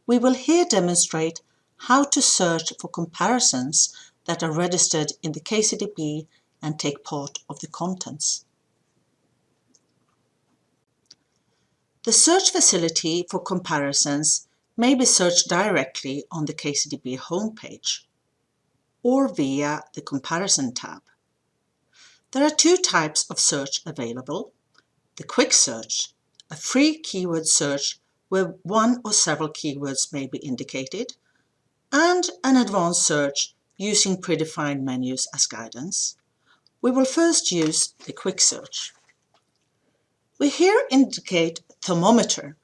We will here demonstrate how to search for comparisons that are registered in the KCDB and take part of the contents. The search facility for comparisons may be searched directly on the KCDB homepage or via the Comparison tab. There are two types of search available: the quick search, a free keyword search where one or several keywords may be indicated, and an advanced search using predefined menus as guidance. We will first use the quick search. We here indicate thermometer,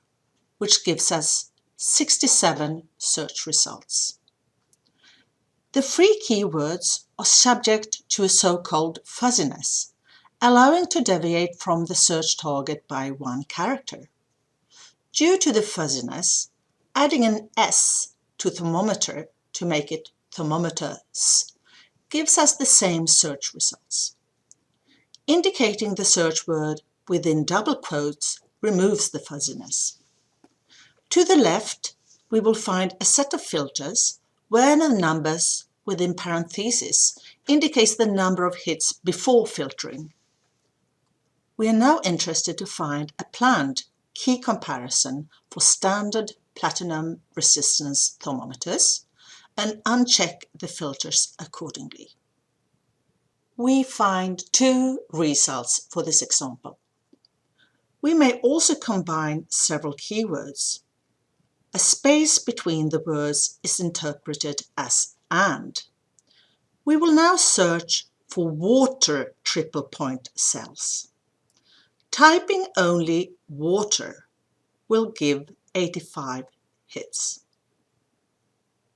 which gives us 67 search results. The free keywords are subject to a so-called fuzziness, allowing to deviate from the search target by one character. Due to the fuzziness, adding an S to thermometer to make it thermometers gives us the same search results. Indicating the search word within double quotes removes the fuzziness. To the left, we will find a set of filters where the numbers within parentheses indicates the number of hits before filtering. We are now interested to find a planned key comparison for standard platinum resistance thermometers and uncheck the filters accordingly. We find two results for this example. We may also combine several keywords. A space between the words is interpreted as "and". We will now search for water triple point cells. Typing only water will give 85 hits.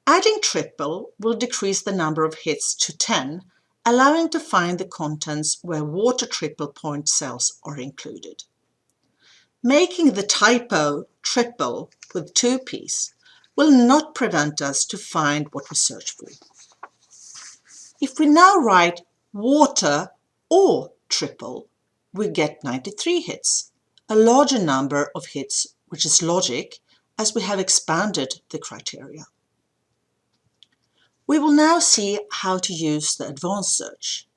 Adding triple will decrease the number of hits to 10, allowing to find the contents where water triple point cells are included. Making the typo triple with 2 P's will not prevent us to find what we search for. If we now write water or triple, we get 93 hits, a larger number of hits, which is logic, as we have expanded the criteria. We will now see how to use the advanced search.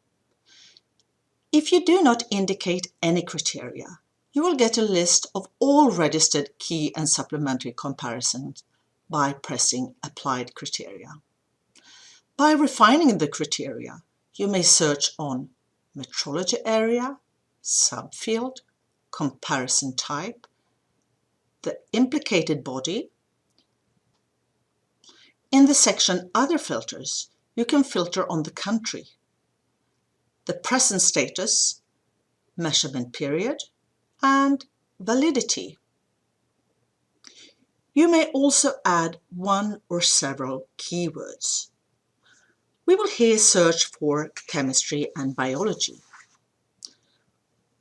If you do not indicate any criteria, you will get a list of all registered key and supplementary comparisons by pressing Applied Criteria. By refining the criteria, you may search on metrology area, subfield, comparison type, the implicated body. In the section Other filters, you can filter on the country, the present status, measurement period, and validity. You may also add one or several keywords. We will here search for chemistry and biology.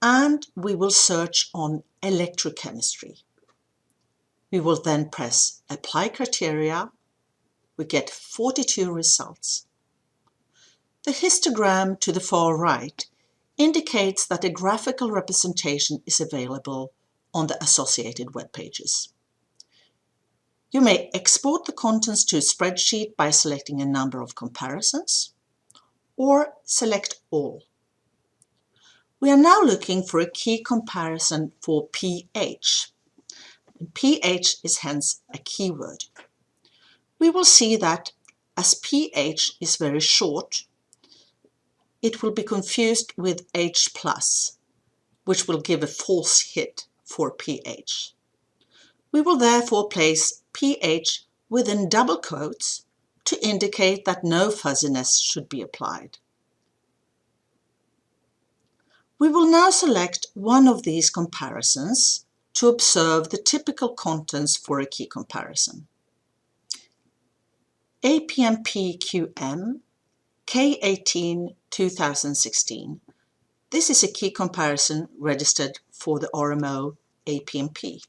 And we will search on electrochemistry. We will then press Apply Criteria. We get 42 results. The histogram to the far right indicates that a graphical representation is available on the associated web pages. You may export the contents to a spreadsheet by selecting a number of comparisons, or select all. We are now looking for a key comparison for pH. pH is hence a keyword. We will see that as pH is very short, it will be confused with H+, which will give a false hit for pH. We will therefore place pH within double quotes to indicate that no fuzziness should be applied. We will now select one of these comparisons to observe the typical contents for a key comparison. APM-PQM K18 2016. This is a key comparison registered for the RMO APMP.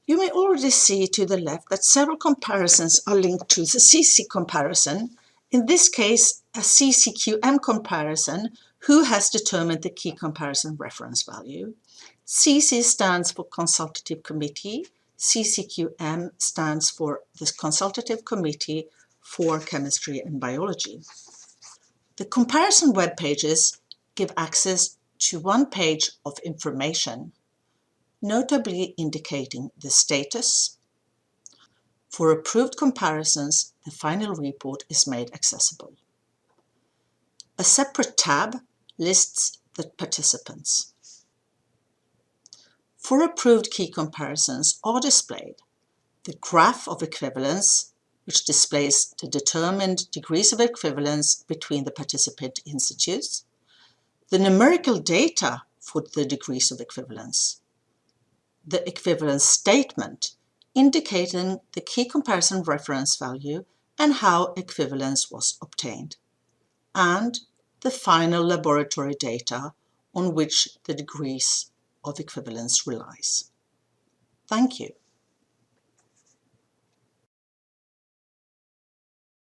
You may already see to the left that several comparisons are linked to the CC comparison, in this case a CCQM comparison, who has determined the key comparison reference value. CC stands for Consultative Committee, CCQM stands for the Consultative Committee for Chemistry and Biology. The comparison web pages give access to one page of information, notably indicating the status. For approved comparisons, the final report is made accessible. A separate tab lists the participants. For approved key comparisons are displayed the graph of equivalence, which displays the determined degrees of equivalence between the participant institutes, the numerical data for the degrees of equivalence, the equivalence statement indicating the key comparison reference value and how equivalence was obtained, and the final laboratory data on which the degrees of equivalence relies. Thank you.